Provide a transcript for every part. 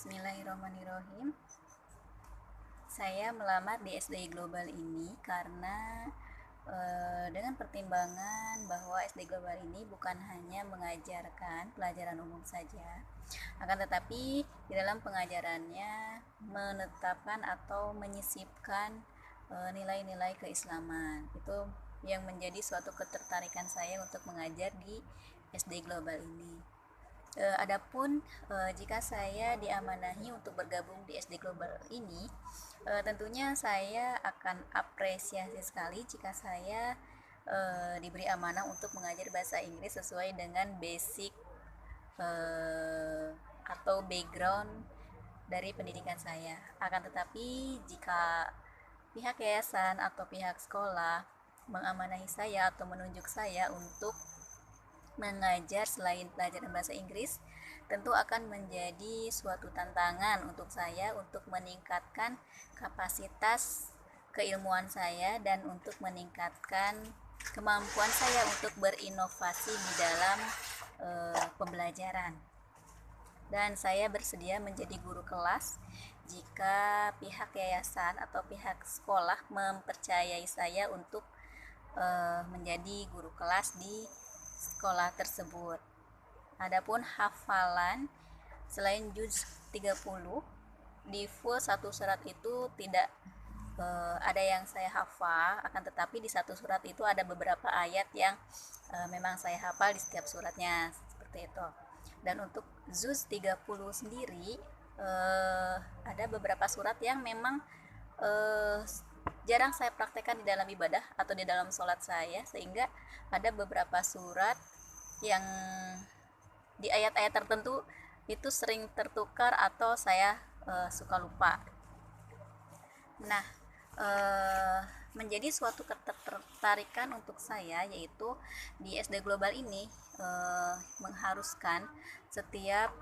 Bismillahirrahmanirrahim. Saya melamar di SD Global ini karena dengan pertimbangan bahwa SD Global ini bukan hanya mengajarkan pelajaran umum saja, akan tetapi di dalam pengajarannya menetapkan atau menyisipkan nilai-nilai keislaman. Itu yang menjadi suatu ketertarikan saya untuk mengajar di SD Global ini. Adapun jika saya diamanahi untuk bergabung di SD Global ini, tentunya saya akan apresiasi sekali jika saya diberi amanah untuk mengajar bahasa Inggris sesuai dengan basic atau background dari pendidikan saya. Akan tetapi jika pihak yayasan atau pihak sekolah mengamanahi saya atau menunjuk saya untuk mengajar selain pelajaran bahasa Inggris, tentu akan menjadi suatu tantangan untuk saya untuk meningkatkan kapasitas keilmuan saya dan untuk meningkatkan kemampuan saya untuk berinovasi di dalam pembelajaran. Dan saya bersedia menjadi guru kelas jika pihak yayasan atau pihak sekolah mempercayai saya untuk menjadi guru kelas di sekolah tersebut. Adapun hafalan, selain juz 30 di full satu surat itu tidak ada yang saya hafal, akan tetapi di satu surat itu ada beberapa ayat yang memang saya hafal di setiap suratnya, seperti itu. Dan untuk juz 30 sendiri ada beberapa surat yang memang jarang saya praktekkan di dalam ibadah atau di dalam sholat saya, sehingga ada beberapa surat yang di ayat-ayat tertentu itu sering tertukar atau saya suka lupa. Nah, menjadi suatu ketertarikan untuk saya yaitu di SD Global ini mengharuskan setiap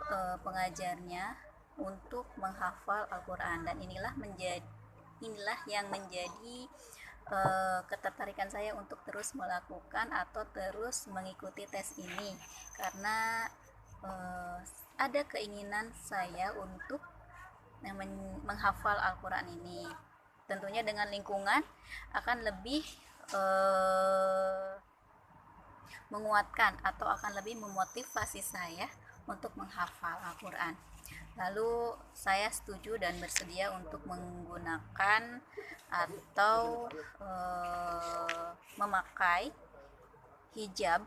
pengajarnya untuk menghafal Al-Quran, dan inilah yang menjadi ketertarikan saya untuk terus melakukan atau terus mengikuti tes ini, karena ada keinginan saya untuk menghafal Al-Quran ini. Tentunya dengan lingkungan akan lebih menguatkan atau akan lebih memotivasi saya untuk menghafal Al-Quran. Lalu saya setuju dan bersedia untuk menggunakan atau memakai hijab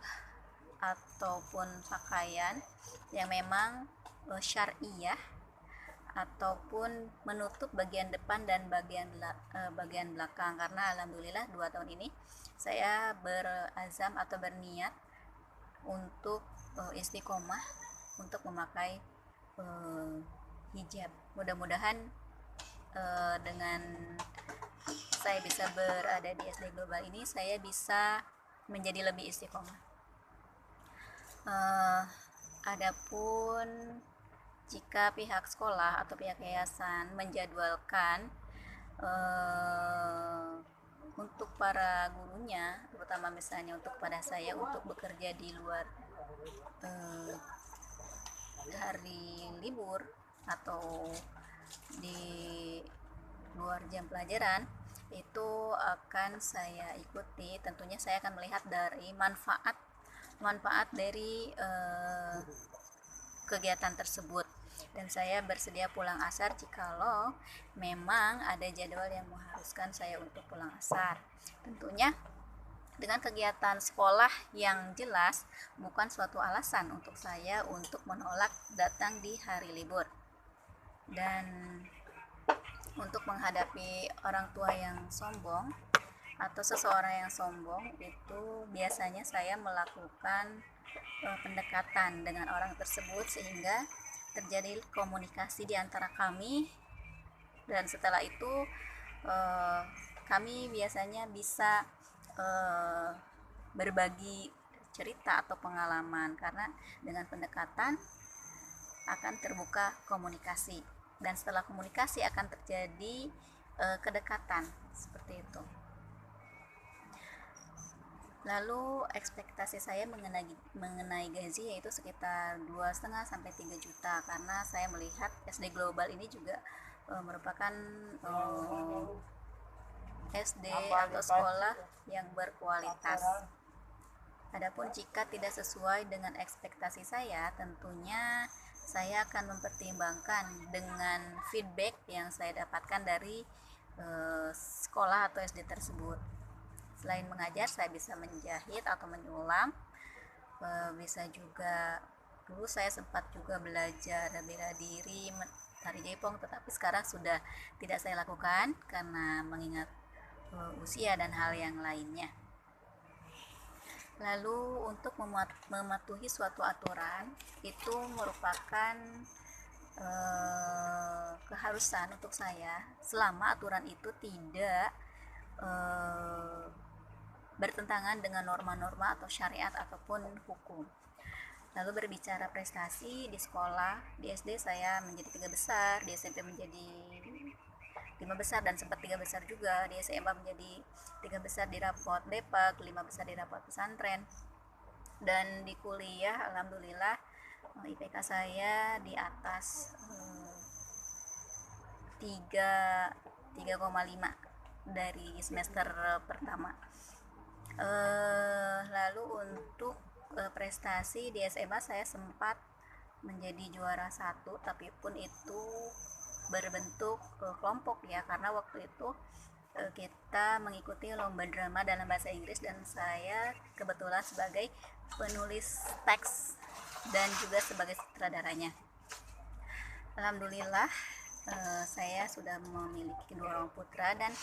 ataupun pakaian yang memang syariah ataupun menutup bagian depan dan bagian belakang, karena alhamdulillah 2 tahun ini saya berazam atau berniat untuk istiqomah untuk memakai hijab. Mudah-mudahan dengan saya bisa berada di SD Global ini, saya bisa menjadi lebih istiqomah. Adapun jika pihak sekolah atau pihak yayasan menjadwalkan untuk para gurunya, terutama misalnya untuk pada saya untuk bekerja di luar hari libur atau di luar jam pelajaran, itu akan saya ikuti. Tentunya saya akan melihat dari manfaat dari kegiatan tersebut, dan saya bersedia pulang asar jikalau memang ada jadwal yang mengharuskan saya untuk pulang asar. Tentunya dengan kegiatan sekolah yang jelas bukan suatu alasan untuk saya untuk menolak datang di hari libur. Dan untuk menghadapi orang tua yang sombong atau seseorang yang sombong, itu biasanya saya melakukan pendekatan dengan orang tersebut sehingga terjadi komunikasi di antara kami, dan setelah itu kami biasanya bisa berbagi cerita atau pengalaman, karena dengan pendekatan akan terbuka komunikasi, dan setelah komunikasi akan terjadi kedekatan, seperti itu. Lalu ekspektasi saya mengenai gaji yaitu sekitar 2,5 sampai 3 juta, karena saya melihat SD Global ini juga merupakan SD atau sekolah yang berkualitas. Adapun jika tidak sesuai dengan ekspektasi saya, tentunya saya akan mempertimbangkan dengan feedback yang saya dapatkan dari sekolah atau SD tersebut. Selain mengajar, saya bisa menjahit atau menyulam, bisa juga dulu saya sempat juga belajar bela diri, tari jaipong, tetapi sekarang sudah tidak saya lakukan karena mengingat usia dan hal yang lainnya. Lalu untuk mematuhi suatu aturan itu merupakan keharusan untuk saya selama aturan itu tidak bertentangan dengan norma-norma atau syariat ataupun hukum. Lalu berbicara prestasi di sekolah, di SD saya menjadi 3 besar, di SMP menjadi 5 besar dan sempat 3 besar juga, di SMA menjadi 3 besar di rapot Depak, 5 besar di rapot pesantren. Dan di kuliah alhamdulillah IPK saya di atas 3,5 dari semester pertama. Lalu untuk prestasi di SMA saya sempat menjadi juara 1, tapi pun itu berbentuk kelompok ya, karena waktu itu kita mengikuti lomba drama dalam bahasa Inggris dan saya kebetulan sebagai penulis teks dan juga sebagai sutradaranya. Alhamdulillah saya sudah memiliki 2 orang putra, dan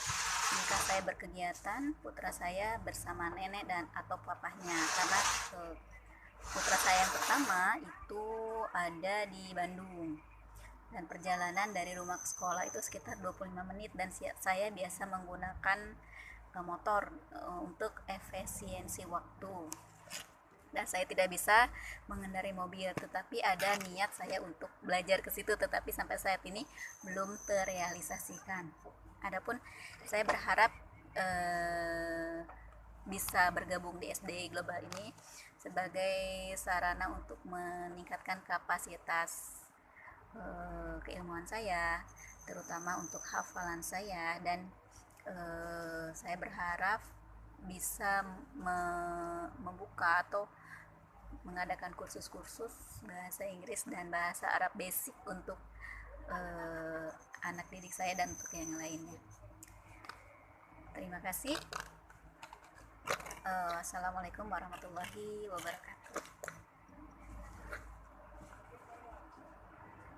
jika saya berkegiatan, putra saya bersama nenek dan atau papahnya, karena putra saya yang pertama itu ada di Bandung dan perjalanan dari rumah ke sekolah itu sekitar 25 menit, dan saya biasa menggunakan motor untuk efisiensi waktu, dan saya tidak bisa mengendarai mobil, tetapi ada niat saya untuk belajar ke situ, tetapi sampai saat ini belum terrealisasikan. Adapun saya berharap bisa bergabung di SD Global ini sebagai sarana untuk meningkatkan kapasitas keilmuan saya, terutama untuk hafalan saya, dan saya berharap bisa membuka atau mengadakan kursus-kursus bahasa Inggris dan bahasa Arab basic untuk anak didik saya dan untuk yang lainnya. Terima kasih. Assalamualaikum warahmatullahi wabarakatuh.